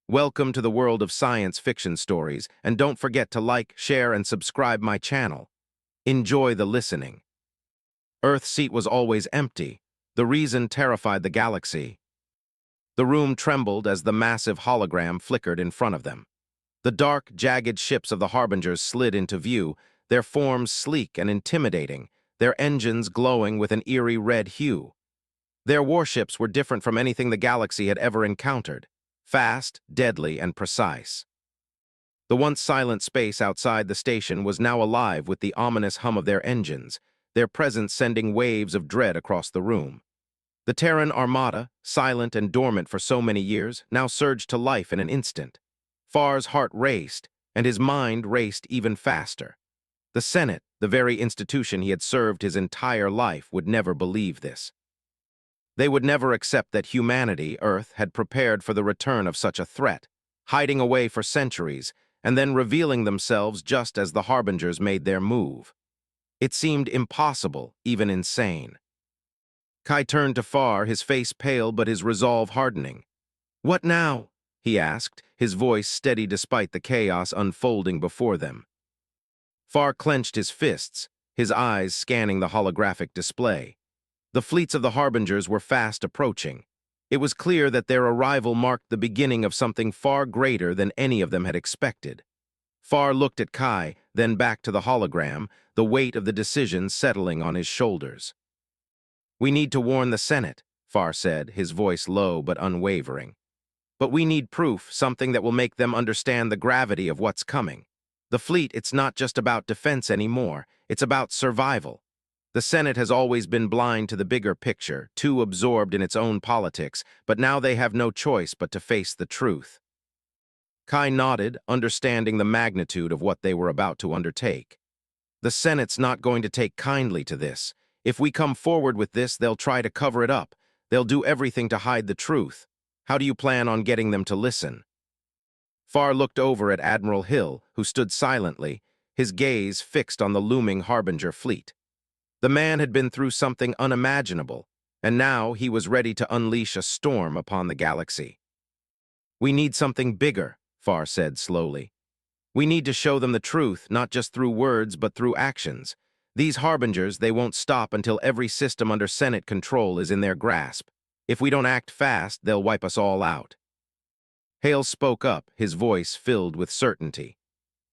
Welcome to the world of science fiction stories, and don't forget to like, share, and subscribe my channel. Enjoy the listening. Earth's seat was always empty. The reason terrified the galaxy. The room trembled as the massive hologram flickered in front of them. The dark, jagged ships of the Harbingers slid into view, their forms sleek and intimidating, their engines glowing with an eerie red hue. Their warships were different from anything the galaxy had ever encountered. Fast, deadly, and precise. The once silent space outside the station was now alive with the ominous hum of their engines, their presence sending waves of dread across the room. The Terran Armada, silent and dormant for so many years, now surged to life in an instant. Far's heart raced, and his mind raced even faster. The Senate, the very institution he had served his entire life, would never believe this. They would never accept that humanity, Earth, had prepared for the return of such a threat, hiding away for centuries, and then revealing themselves just as the Harbingers made their move. It seemed impossible, even insane. Kai turned to Far, his face pale but his resolve hardening. "What now?" he asked, his voice steady despite the chaos unfolding before them. Far clenched his fists, his eyes scanning the holographic display. The fleets of the Harbingers were fast approaching. It was clear that their arrival marked the beginning of something far greater than any of them had expected. Far looked at Kai, then back to the hologram, the weight of the decision settling on his shoulders. "We need to warn the Senate," Far said, his voice low but unwavering. "But we need proof, something that will make them understand the gravity of what's coming. The fleet, it's not just about defense anymore, it's about survival. The Senate has always been blind to the bigger picture, too absorbed in its own politics, but now they have no choice but to face the truth." Kai nodded, understanding the magnitude of what they were about to undertake. "The Senate's not going to take kindly to this. If we come forward with this, they'll try to cover it up. They'll do everything to hide the truth. How do you plan on getting them to listen?" Far looked over at Admiral Hill, who stood silently, his gaze fixed on the looming Harbinger fleet. The man had been through something unimaginable, and now he was ready to unleash a storm upon the galaxy. "We need something bigger," Far said slowly. "We need to show them the truth, not just through words, but through actions. These Harbingers, they won't stop until every system under Senate control is in their grasp. If we don't act fast, they'll wipe us all out." Hale spoke up, his voice filled with certainty.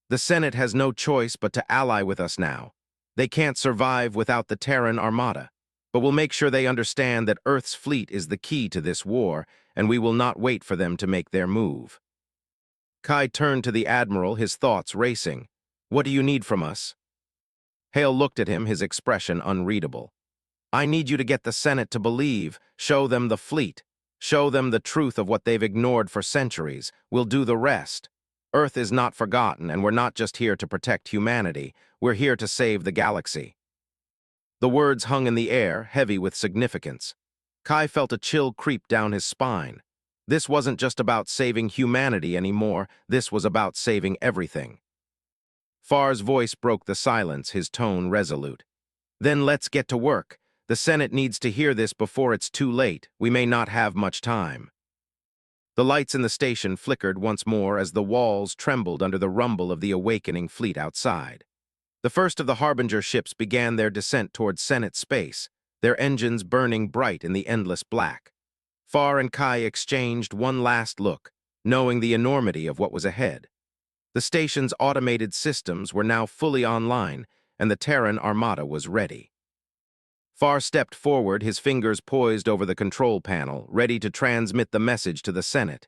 "The Senate has no choice but to ally with us now. They can't survive without the Terran Armada, but we'll make sure they understand that Earth's fleet is the key to this war, and we will not wait for them to make their move." Kai turned to the Admiral, his thoughts racing. "What do you need from us?" Hale looked at him, his expression unreadable. "I need you to get the Senate to believe, show them the fleet, show them the truth of what they've ignored for centuries. We'll do the rest. Earth is not forgotten, and we're not just here to protect humanity. We're here to save the galaxy." The words hung in the air, heavy with significance. Kai felt a chill creep down his spine. This wasn't just about saving humanity anymore, this was about saving everything. Far's voice broke the silence, his tone resolute. "Then let's get to work. The Senate needs to hear this before it's too late. We may not have much time." The lights in the station flickered once more as the walls trembled under the rumble of the awakening fleet outside. The first of the Harbinger ships began their descent towards Senate space, their engines burning bright in the endless black. Far and Kai exchanged one last look, knowing the enormity of what was ahead. The station's automated systems were now fully online, and the Terran Armada was ready. Far stepped forward, his fingers poised over the control panel, ready to transmit the message to the Senate.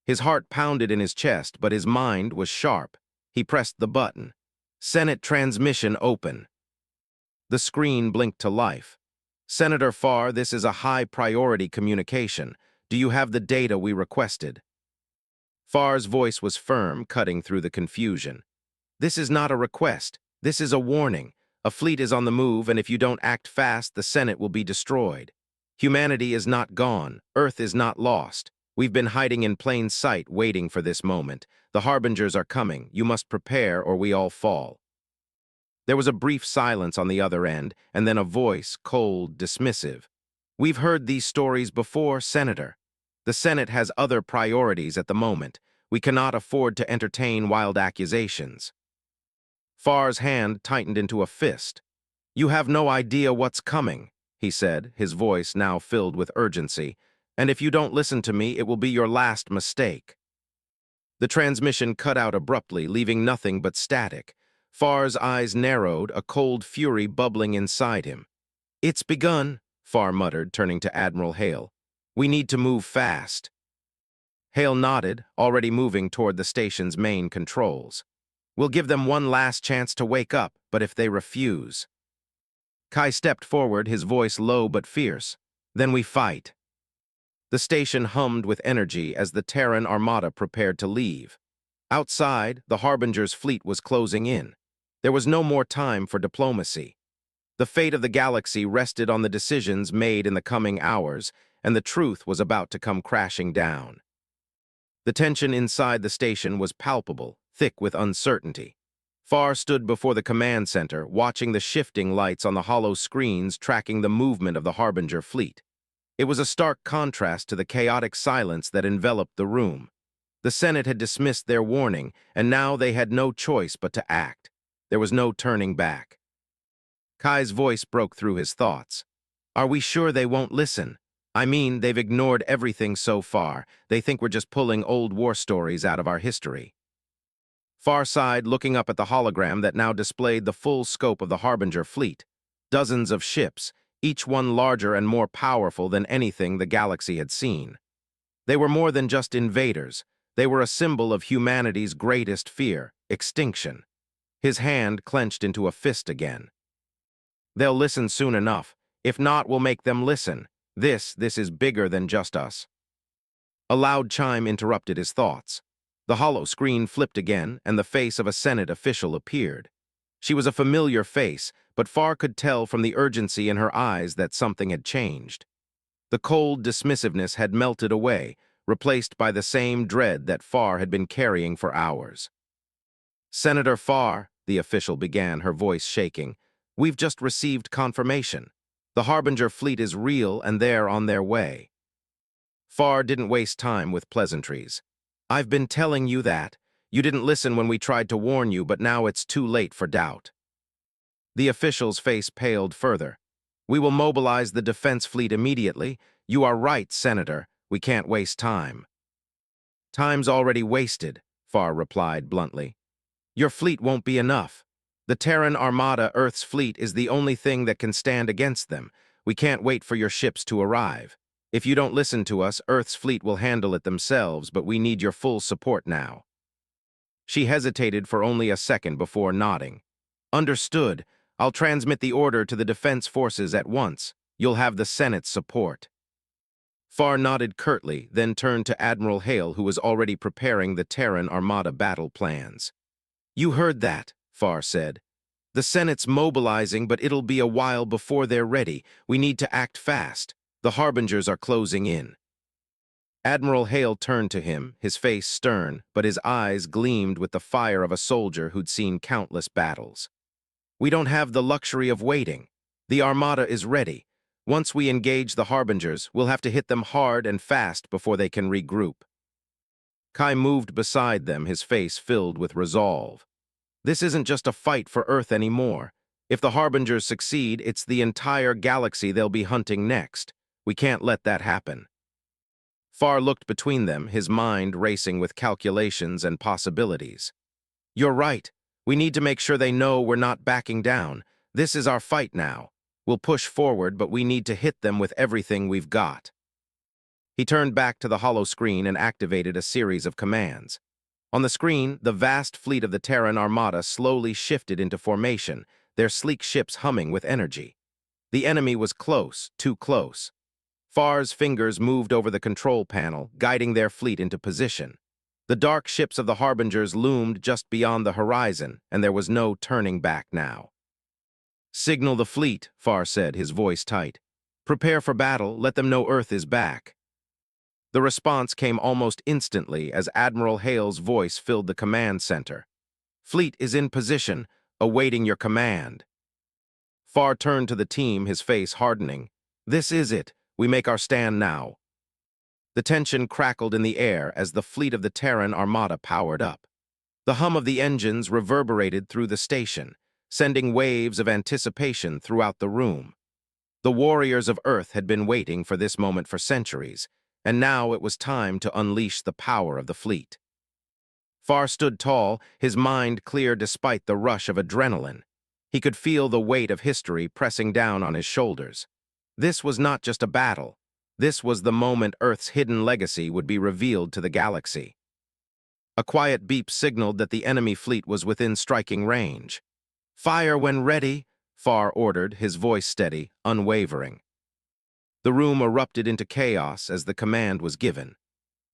His heart pounded in his chest, but his mind was sharp. He pressed the button. "Senate transmission open." The screen blinked to life. "Senator Far, this is a high-priority communication. Do you have the data we requested?" Far's voice was firm, cutting through the confusion. "This is not a request. This is a warning. A fleet is on the move, and if you don't act fast, the Senate will be destroyed. Humanity is not gone. Earth is not lost. We've been hiding in plain sight, waiting for this moment. The Harbingers are coming. You must prepare, or we all fall." There was a brief silence on the other end, and then a voice, cold, dismissive. "We've heard these stories before, Senator. The Senate has other priorities at the moment. We cannot afford to entertain wild accusations. Far's hand tightened into a fist. You have no idea what's coming, he said, his voice now filled with urgency. And if you don't listen to me, it will be your last mistake. The transmission cut out abruptly, leaving nothing but static. Far's eyes narrowed, a cold fury bubbling inside him. It's begun, Far muttered, turning to Admiral Hale. We need to move fast. Hale nodded, already moving toward the station's main controls. We'll give them one last chance to wake up, but if they refuse... Kai stepped forward, his voice low but fierce. Then we fight. The station hummed with energy as the Terran Armada prepared to leave. Outside, the Harbinger's fleet was closing in. There was no more time for diplomacy. The fate of the galaxy rested on the decisions made in the coming hours, and the truth was about to come crashing down. The tension inside the station was palpable, thick with uncertainty. Far stood before the command center, watching the shifting lights on the hollow screens tracking the movement of the Harbinger fleet. It was a stark contrast to the chaotic silence that enveloped the room. The Senate had dismissed their warning, and now they had no choice but to act. There was no turning back. Kai's voice broke through his thoughts. Are we sure they won't listen? I mean, they've ignored everything so far. They think we're just pulling old war stories out of our history. Far sighed, looking up at the hologram that now displayed the full scope of the Harbinger fleet. Dozens of ships, each one larger and more powerful than anything the galaxy had seen. They were more than just invaders. They were a symbol of humanity's greatest fear, extinction. His hand clenched into a fist again. They'll listen soon enough. If not, we'll make them listen. This is bigger than just us. A loud chime interrupted his thoughts. The hollow screen flipped again, and the face of a Senate official appeared. She was a familiar face, but Far could tell from the urgency in her eyes that something had changed. The cold dismissiveness had melted away, replaced by the same dread that Far had been carrying for hours. Senator Far, the official began, her voice shaking, we've just received confirmation. The Harbinger fleet is real and they're on their way. Far didn't waste time with pleasantries. I've been telling you that. You didn't listen when we tried to warn you, but now it's too late for doubt. The official's face paled further. We will mobilize the defense fleet immediately. You are right, Senator. We can't waste time. Time's already wasted, Far replied bluntly. Your fleet won't be enough. The Terran Armada, Earth's fleet, is the only thing that can stand against them. We can't wait for your ships to arrive. If you don't listen to us, Earth's fleet will handle it themselves, but we need your full support now. She hesitated for only a second before nodding. Understood. I'll transmit the order to the defense forces at once. You'll have the Senate's support. Far nodded curtly, then turned to Admiral Hale, who was already preparing the Terran Armada battle plans. You heard that, Far said. The Senate's mobilizing, but it'll be a while before they're ready. We need to act fast. The Harbingers are closing in. Admiral Hale turned to him, his face stern, but his eyes gleamed with the fire of a soldier who'd seen countless battles. We don't have the luxury of waiting. The Armada is ready. Once we engage the Harbingers, we'll have to hit them hard and fast before they can regroup. Kai moved beside them, his face filled with resolve. This isn't just a fight for Earth anymore. If the Harbingers succeed, it's the entire galaxy they'll be hunting next. We can't let that happen. Far looked between them, his mind racing with calculations and possibilities. You're right. We need to make sure they know we're not backing down. This is our fight now. We'll push forward, but we need to hit them with everything we've got. He turned back to the hollow screen and activated a series of commands. On the screen, the vast fleet of the Terran Armada slowly shifted into formation, their sleek ships humming with energy. The enemy was close, too close. Far's fingers moved over the control panel, guiding their fleet into position. The dark ships of the Harbingers loomed just beyond the horizon, and there was no turning back now. Signal the fleet, Far said, his voice tight. Prepare for battle, let them know Earth is back. The response came almost instantly as Admiral Hale's voice filled the command center. Fleet is in position, awaiting your command. Far turned to the team, his face hardening. This is it. We make our stand now. The tension crackled in the air as the fleet of the Terran Armada powered up. The hum of the engines reverberated through the station, sending waves of anticipation throughout the room. The warriors of Earth had been waiting for this moment for centuries, and now it was time to unleash the power of the fleet. Far stood tall, his mind clear despite the rush of adrenaline. He could feel the weight of history pressing down on his shoulders. This was not just a battle. This was the moment Earth's hidden legacy would be revealed to the galaxy. A quiet beep signaled that the enemy fleet was within striking range. "Fire when ready," Farr ordered, his voice steady, unwavering. The room erupted into chaos as the command was given.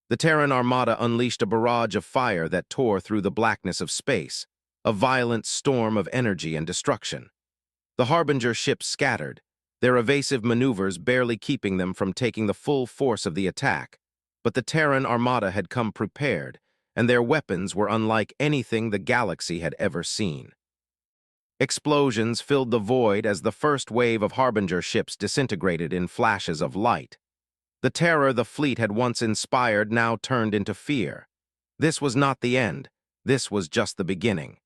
The Terran Armada unleashed a barrage of fire that tore through the blackness of space, a violent storm of energy and destruction. The Harbinger ships scattered, their evasive maneuvers barely keeping them from taking the full force of the attack. But the Terran Armada had come prepared, and their weapons were unlike anything the galaxy had ever seen. Explosions filled the void as the first wave of Harbinger ships disintegrated in flashes of light. The terror the fleet had once inspired now turned into fear. This was not the end. This was just the beginning.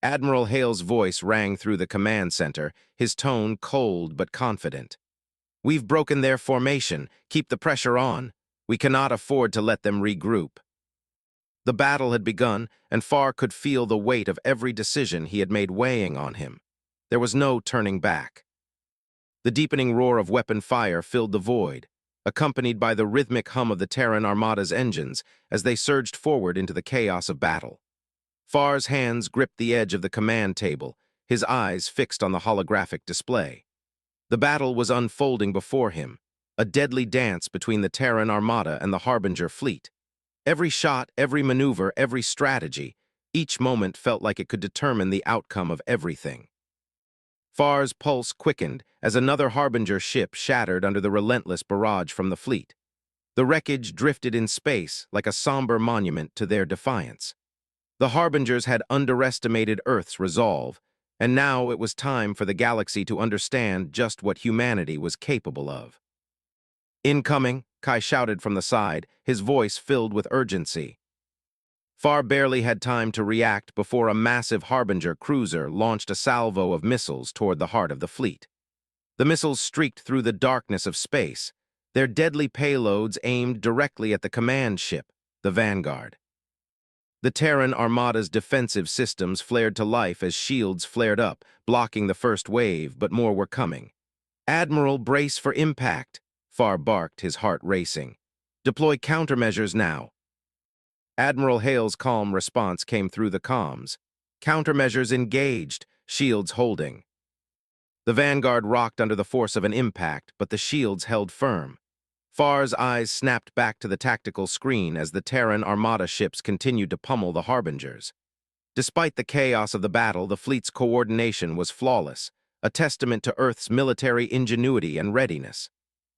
Admiral Hale's voice rang through the command center, his tone cold but confident. "We've broken their formation. Keep the pressure on. We cannot afford to let them regroup." The battle had begun, and Farr could feel the weight of every decision he had made weighing on him. There was no turning back. The deepening roar of weapon fire filled the void, accompanied by the rhythmic hum of the Terran Armada's engines as they surged forward into the chaos of battle. Farr's hands gripped the edge of the command table, his eyes fixed on the holographic display. The battle was unfolding before him, a deadly dance between the Terran Armada and the Harbinger fleet. Every shot, every maneuver, every strategy, each moment felt like it could determine the outcome of everything. Farr's pulse quickened as another Harbinger ship shattered under the relentless barrage from the fleet. The wreckage drifted in space like a somber monument to their defiance. The Harbingers had underestimated Earth's resolve, and now it was time for the galaxy to understand just what humanity was capable of. "Incoming," Kai shouted from the side, his voice filled with urgency. Farr barely had time to react before a massive Harbinger cruiser launched a salvo of missiles toward the heart of the fleet. The missiles streaked through the darkness of space, their deadly payloads aimed directly at the command ship, the Vanguard. The Terran Armada's defensive systems flared to life as shields flared up, blocking the first wave, but more were coming. "Admiral, brace for impact," Farr barked, his heart racing. "Deploy countermeasures now." Admiral Hale's calm response came through the comms. "Countermeasures engaged, shields holding." The Vanguard rocked under the force of an impact, but the shields held firm. Farr's eyes snapped back to the tactical screen as the Terran Armada ships continued to pummel the Harbingers. Despite the chaos of the battle, the fleet's coordination was flawless, a testament to Earth's military ingenuity and readiness.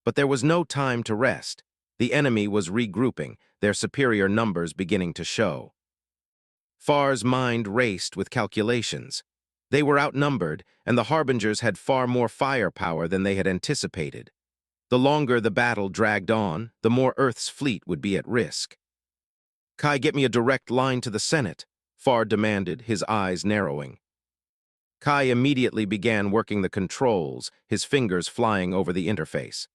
But there was no time to rest. The enemy was regrouping, their superior numbers beginning to show. Farr's mind raced with calculations. They were outnumbered, and the Harbingers had far more firepower than they had anticipated. The longer the battle dragged on, the more Earth's fleet would be at risk. "Kai, get me a direct line to the Senate," Farr demanded, his eyes narrowing. Kai immediately began working the controls, his fingers flying over the interface.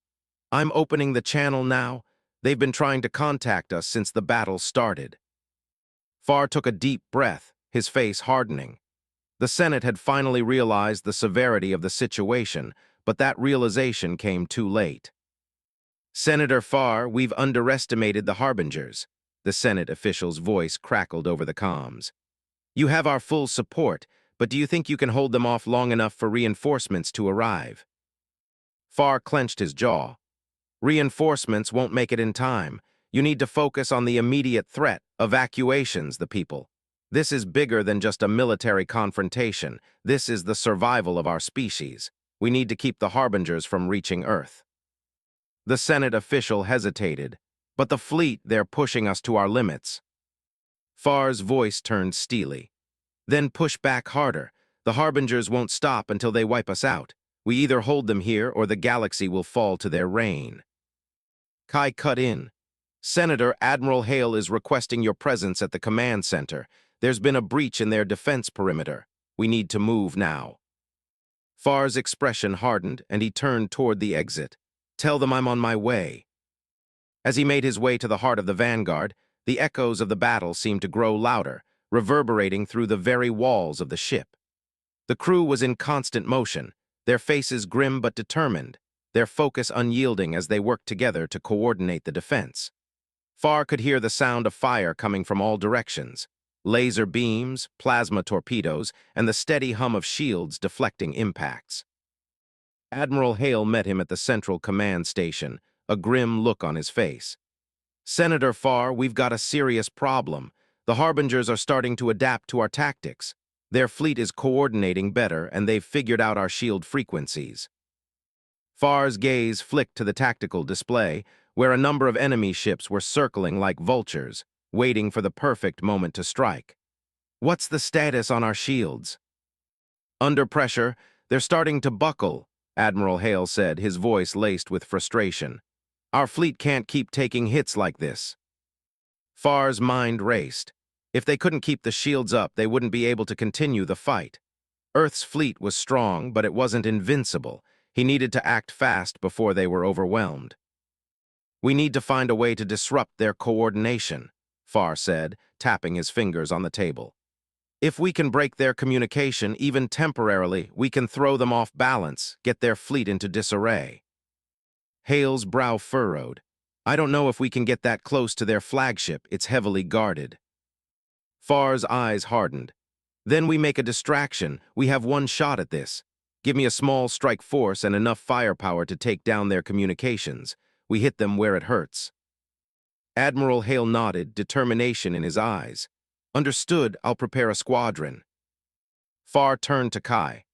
"I'm opening the channel now. They've been trying to contact us since the battle started." Farr took a deep breath, his face hardening. The Senate had finally realized the severity of the situation, but that realization came too late. "Senator Farr, we've underestimated the Harbingers," the Senate official's voice crackled over the comms. "You have our full support, but do you think you can hold them off long enough for reinforcements to arrive?" Farr clenched his jaw. "Reinforcements won't make it in time. You need to focus on the immediate threat, evacuations, the people. This is bigger than just a military confrontation. This is the survival of our species. We need to keep the Harbingers from reaching Earth." The Senate official hesitated. "But the fleet, they're pushing us to our limits." Farr's voice turned steely. "Then push back harder. The Harbingers won't stop until they wipe us out. We either hold them here or the galaxy will fall to their reign." Kai cut in. Senator, Admiral Hale is requesting your presence at the command center. There's been a breach in their defense perimeter. We need to move now. Farr's expression hardened, and he turned toward the exit. Tell them I'm on my way. As he made his way to the heart of the vanguard, the echoes of the battle seemed to grow louder, reverberating through the very walls of the ship. The crew was in constant motion, their faces grim but determined, their focus unyielding as they worked together to coordinate the defense. Farr could hear the sound of fire coming from all directions, laser beams, plasma torpedoes, and the steady hum of shields deflecting impacts. Admiral Hale met him at the Central Command Station, a grim look on his face. Senator Farr, we've got a serious problem. The Harbingers are starting to adapt to our tactics. Their fleet is coordinating better, and they've figured out our shield frequencies. Farr's gaze flicked to the tactical display, where a number of enemy ships were circling like vultures, waiting for the perfect moment to strike. What's the status on our shields? Under pressure, they're starting to buckle, Admiral Hale said, his voice laced with frustration. Our fleet can't keep taking hits like this. Farr's mind raced. If they couldn't keep the shields up, they wouldn't be able to continue the fight. Earth's fleet was strong, but it wasn't invincible. He needed to act fast before they were overwhelmed. We need to find a way to disrupt their coordination, Farr said, tapping his fingers on the table. If we can break their communication, even temporarily, we can throw them off balance, get their fleet into disarray. Hale's brow furrowed. I don't know if we can get that close to their flagship. It's heavily guarded. Farr's eyes hardened. Then we make a distraction. We have one shot at this. Give me a small strike force and enough firepower to take down their communications. We hit them where it hurts. Admiral Hale nodded, determination in his eyes. Understood, I'll prepare a squadron. Farr turned to Kai.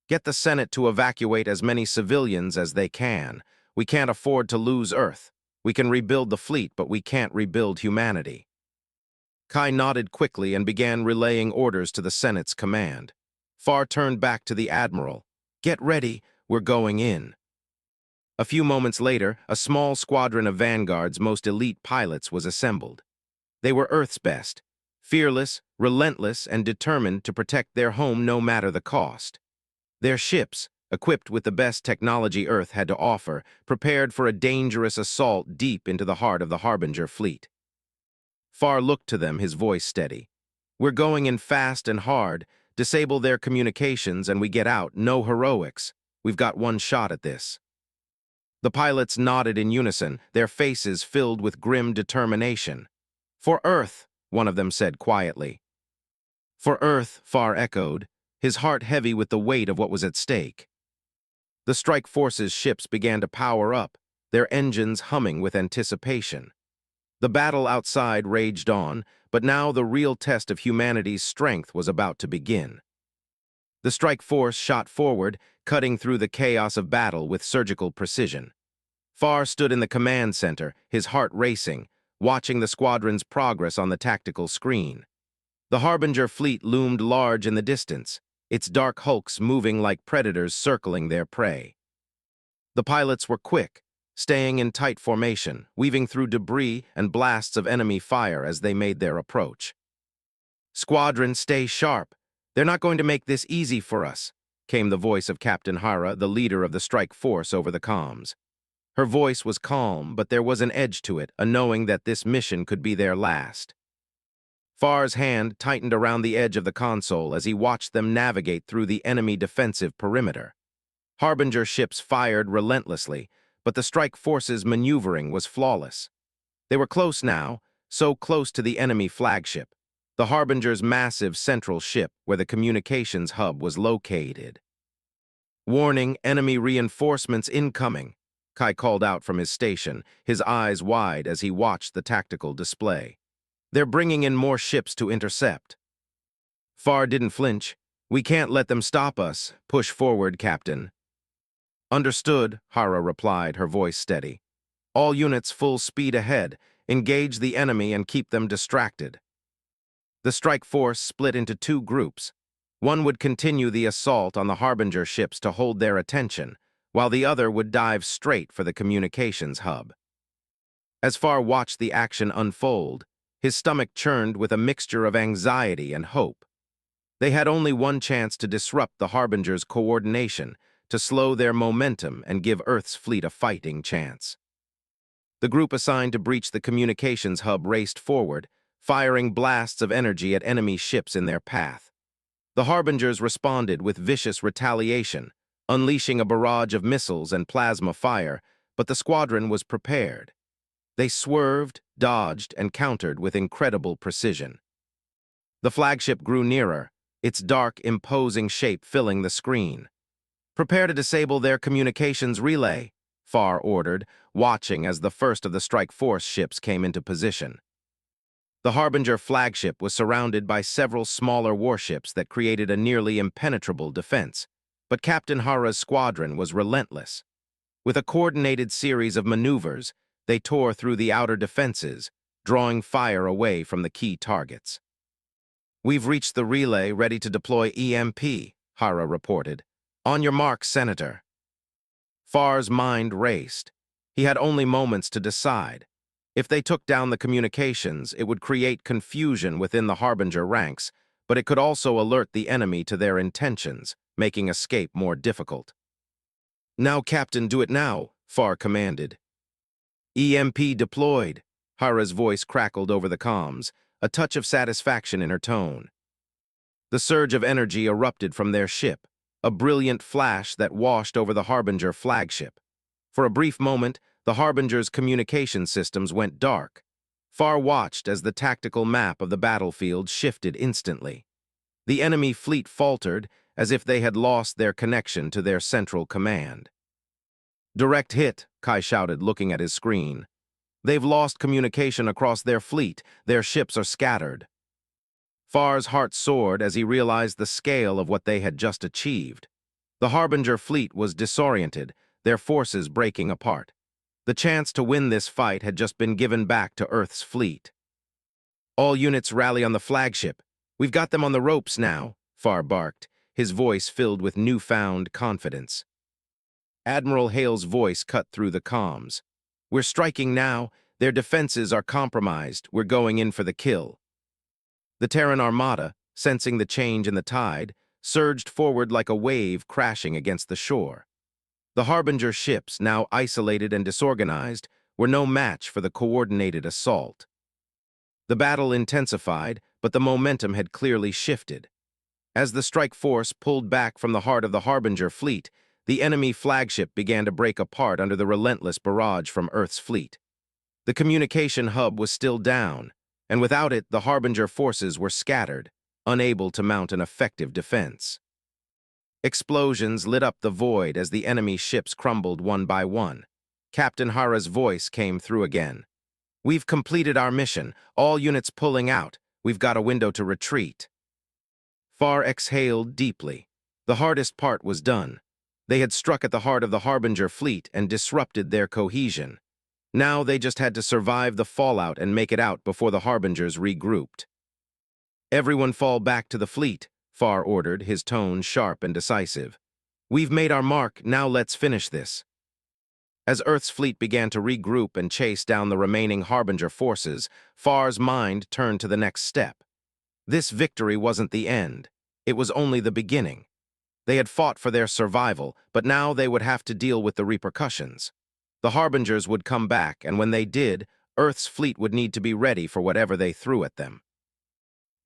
Get the Senate to evacuate as many civilians as they can. We can't afford to lose Earth. We can rebuild the fleet, but we can't rebuild humanity. Kai nodded quickly and began relaying orders to the Senate's command. Farr turned back to the Admiral. Get ready, we're going in. A few moments later, a small squadron of Vanguard's most elite pilots was assembled. They were Earth's best, fearless, relentless, and determined to protect their home no matter the cost. Their ships, equipped with the best technology Earth had to offer, prepared for a dangerous assault deep into the heart of the Harbinger fleet. Farr looked to them, his voice steady. We're going in fast and hard, disable their communications and we get out, no heroics. We've got one shot at this. The pilots nodded in unison, their faces filled with grim determination. For Earth, one of them said quietly. For Earth, Farr echoed, his heart heavy with the weight of what was at stake. The strike force's ships began to power up, their engines humming with anticipation. The battle outside raged on, but now the real test of humanity's strength was about to begin. The strike force shot forward, cutting through the chaos of battle with surgical precision. Farr stood in the command center, his heart racing, watching the squadron's progress on the tactical screen. The Harbinger fleet loomed large in the distance, its dark hulks moving like predators circling their prey. The pilots were quick, staying in tight formation, weaving through debris and blasts of enemy fire as they made their approach. Squadron, stay sharp. They're not going to make this easy for us, came the voice of Captain Hara, the leader of the strike force, over the comms. Her voice was calm, but there was an edge to it, a knowing that this mission could be their last. Farr's hand tightened around the edge of the console as he watched them navigate through the enemy defensive perimeter. Harbinger ships fired relentlessly, but the strike force's maneuvering was flawless. They were close now, so close to the enemy flagship, the Harbinger's massive central ship where the communications hub was located. Warning, enemy reinforcements incoming, Kai called out from his station, his eyes wide as he watched the tactical display. They're bringing in more ships to intercept. Farr didn't flinch. We can't let them stop us. Push forward, Captain. Understood, Hara replied, her voice steady. All units full speed ahead. Engage the enemy and keep them distracted. The strike force split into two groups. One would continue the assault on the Harbinger ships to hold their attention, while the other would dive straight for the communications hub. As Far watched the action unfold, his stomach churned with a mixture of anxiety and hope. They had only one chance to disrupt the Harbinger's coordination, to slow their momentum and give Earth's fleet a fighting chance. The group assigned to breach the communications hub raced forward, firing blasts of energy at enemy ships in their path. The Harbingers responded with vicious retaliation, unleashing a barrage of missiles and plasma fire, but the squadron was prepared. They swerved, dodged, and countered with incredible precision. The flagship grew nearer, its dark, imposing shape filling the screen. "Prepare to disable their communications relay," Far ordered, watching as the first of the Strike Force ships came into position. The Harbinger flagship was surrounded by several smaller warships that created a nearly impenetrable defense, but Captain Hara's squadron was relentless. With a coordinated series of maneuvers, they tore through the outer defenses, drawing fire away from the key targets. "We've reached the relay, ready to deploy EMP," Hara reported. "On your mark, Senator." Far's mind raced. He had only moments to decide. If they took down the communications, it would create confusion within the Harbinger ranks, but it could also alert the enemy to their intentions, making escape more difficult. "Now, Captain, do it now," Far commanded. "EMP deployed," Hara's voice crackled over the comms, a touch of satisfaction in her tone. The surge of energy erupted from their ship, a brilliant flash that washed over the Harbinger flagship. For a brief moment, the Harbinger's communication systems went dark. Far watched as the tactical map of the battlefield shifted instantly. The enemy fleet faltered, as if they had lost their connection to their central command. "Direct hit," Kai shouted, looking at his screen. "They've lost communication across their fleet. Their ships are scattered." Far's heart soared as he realized the scale of what they had just achieved. The Harbinger fleet was disoriented, their forces breaking apart. The chance to win this fight had just been given back to Earth's fleet. "All units rally on the flagship. We've got them on the ropes now," Far barked, his voice filled with newfound confidence. Admiral Hale's voice cut through the comms. "We're striking now. Their defenses are compromised. We're going in for the kill." The Terran Armada, sensing the change in the tide, surged forward like a wave crashing against the shore. The Harbinger ships, now isolated and disorganized, were no match for the coordinated assault. The battle intensified, but the momentum had clearly shifted. As the strike force pulled back from the heart of the Harbinger fleet, the enemy flagship began to break apart under the relentless barrage from Earth's fleet. The communication hub was still down, and without it, the Harbinger forces were scattered, unable to mount an effective defense. Explosions lit up the void as the enemy ships crumbled one by one. Captain Hara's voice came through again. "We've completed our mission. All units pulling out. We've got a window to retreat." Far exhaled deeply. The hardest part was done. They had struck at the heart of the Harbinger fleet and disrupted their cohesion. Now they just had to survive the fallout and make it out before the Harbingers regrouped. "Everyone fall back to the fleet," Far ordered, his tone sharp and decisive. "We've made our mark, now let's finish this." As Earth's fleet began to regroup and chase down the remaining Harbinger forces, Far's mind turned to the next step. This victory wasn't the end. It was only the beginning. They had fought for their survival, but now they would have to deal with the repercussions. The Harbingers would come back, and when they did, Earth's fleet would need to be ready for whatever they threw at them.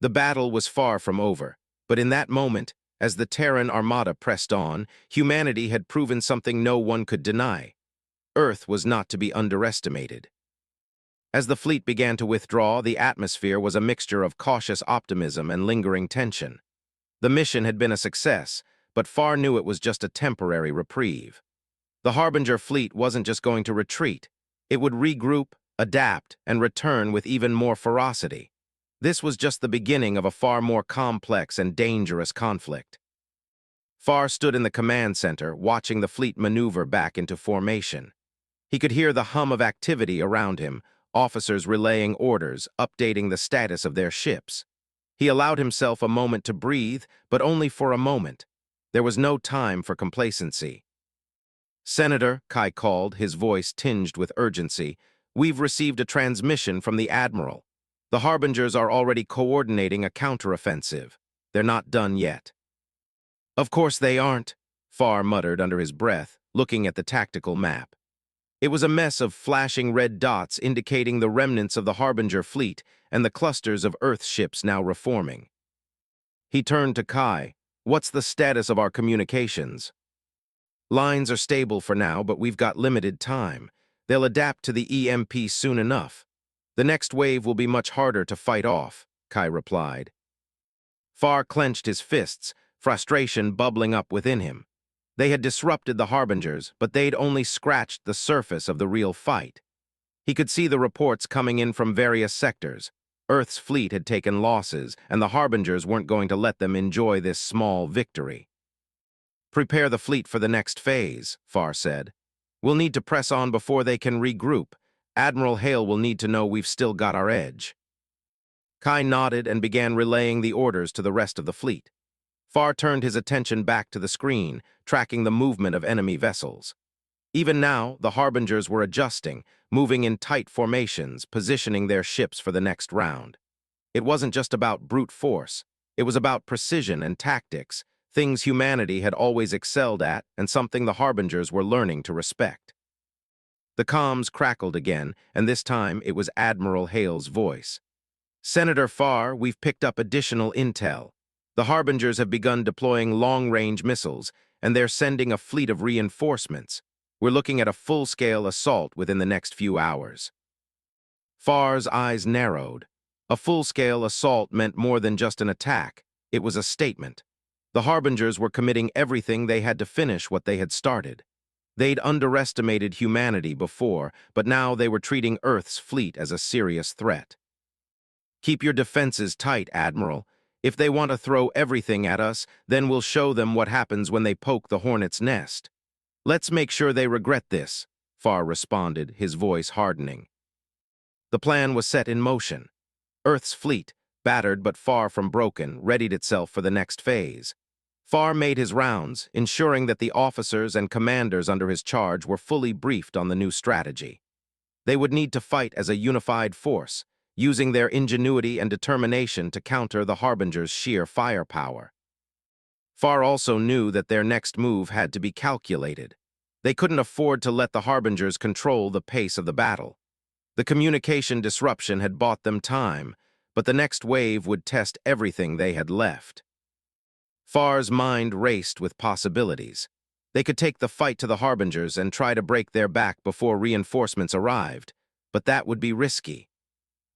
The battle was far from over, but in that moment, as the Terran Armada pressed on, humanity had proven something no one could deny. Earth was not to be underestimated. As the fleet began to withdraw, the atmosphere was a mixture of cautious optimism and lingering tension. The mission had been a success, but Far knew it was just a temporary reprieve. The Harbinger fleet wasn't just going to retreat. It would regroup, adapt, and return with even more ferocity. This was just the beginning of a far more complex and dangerous conflict. Far stood in the command center, watching the fleet maneuver back into formation. He could hear the hum of activity around him, officers relaying orders, updating the status of their ships. He allowed himself a moment to breathe, but only for a moment. There was no time for complacency. "Senator," Kai called, his voice tinged with urgency, We've received a transmission from the Admiral. The Harbingers are already coordinating a counteroffensive. They're not done yet. Of course they aren't, Farr muttered under his breath, looking at the tactical map. It was a mess of flashing red dots indicating the remnants of the Harbinger fleet and the clusters of Earth ships now reforming. He turned to Kai. What's the status of our communications? Lines are stable for now, but we've got limited time. They'll adapt to the EMP soon enough. The next wave will be much harder to fight off, Kai replied. Farr clenched his fists, frustration bubbling up within him. They had disrupted the Harbingers, but they'd only scratched the surface of the real fight. He could see the reports coming in from various sectors. Earth's fleet had taken losses, and the Harbingers weren't going to let them enjoy this small victory. Prepare the fleet for the next phase, Farr said. We'll need to press on before they can regroup. Admiral Hale will need to know we've still got our edge. Kai nodded and began relaying the orders to the rest of the fleet. Farr turned his attention back to the screen, tracking the movement of enemy vessels. Even now, the Harbingers were adjusting, moving in tight formations, positioning their ships for the next round. It wasn't just about brute force. It was about precision and tactics, things humanity had always excelled at and something the Harbingers were learning to respect. The comms crackled again, and this time it was Admiral Hale's voice. Senator Farr, we've picked up additional intel. The Harbingers have begun deploying long-range missiles, and they're sending a fleet of reinforcements. We're looking at a full-scale assault within the next few hours. Farr's eyes narrowed. A full-scale assault meant more than just an attack. It was a statement. The Harbingers were committing everything they had to finish what they had started. They'd underestimated humanity before, but now they were treating Earth's fleet as a serious threat. Keep your defenses tight, Admiral. If they want to throw everything at us, then we'll show them what happens when they poke the hornet's nest. Let's make sure they regret this, Farr responded, his voice hardening. The plan was set in motion. Earth's fleet, battered but far from broken, readied itself for the next phase. Farr made his rounds, ensuring that the officers and commanders under his charge were fully briefed on the new strategy. They would need to fight as a unified force, using their ingenuity and determination to counter the Harbingers' sheer firepower. Farr also knew that their next move had to be calculated. They couldn't afford to let the Harbingers control the pace of the battle. The communication disruption had bought them time, but the next wave would test everything they had left. Farr's mind raced with possibilities. They could take the fight to the Harbingers and try to break their back before reinforcements arrived, but that would be risky.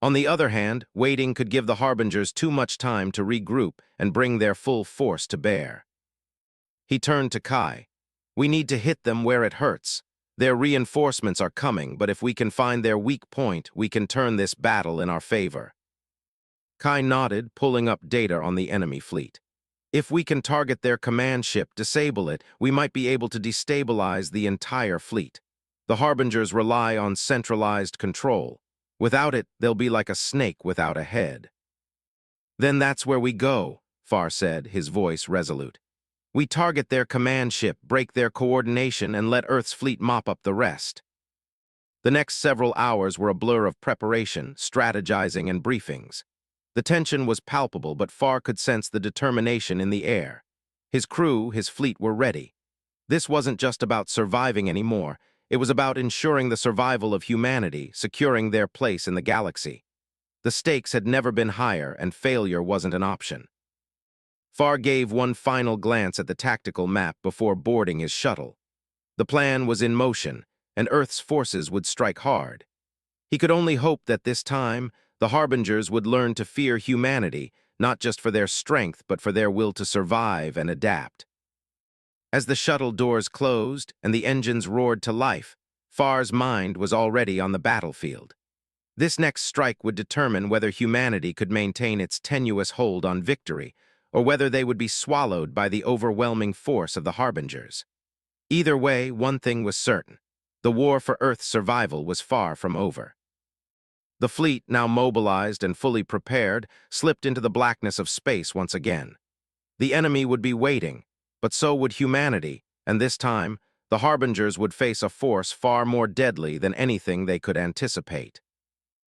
On the other hand, waiting could give the Harbingers too much time to regroup and bring their full force to bear. He turned to Kai. We need to hit them where it hurts. Their reinforcements are coming, but if we can find their weak point, we can turn this battle in our favor. Kai nodded, pulling up data on the enemy fleet. If we can target their command ship, disable it, we might be able to destabilize the entire fleet. The Harbingers rely on centralized control. Without it, they'll be like a snake without a head. Then that's where we go, Farr said, his voice resolute. We target their command ship, break their coordination, and let Earth's fleet mop up the rest. The next several hours were a blur of preparation, strategizing, and briefings. The tension was palpable, but Farr could sense the determination in the air. His crew, his fleet were ready. This wasn't just about surviving anymore. It was about ensuring the survival of humanity, securing their place in the galaxy. The stakes had never been higher, and failure wasn't an option. Farr gave one final glance at the tactical map before boarding his shuttle. The plan was in motion, and Earth's forces would strike hard. He could only hope that this time, the Harbingers would learn to fear humanity, not just for their strength, but for their will to survive and adapt. As the shuttle doors closed and the engines roared to life, Farr's mind was already on the battlefield. This next strike would determine whether humanity could maintain its tenuous hold on victory, or whether they would be swallowed by the overwhelming force of the Harbingers. Either way, one thing was certain. The war for Earth's survival was far from over. The fleet, now mobilized and fully prepared, slipped into the blackness of space once again. The enemy would be waiting, but so would humanity, and this time, the Harbingers would face a force far more deadly than anything they could anticipate.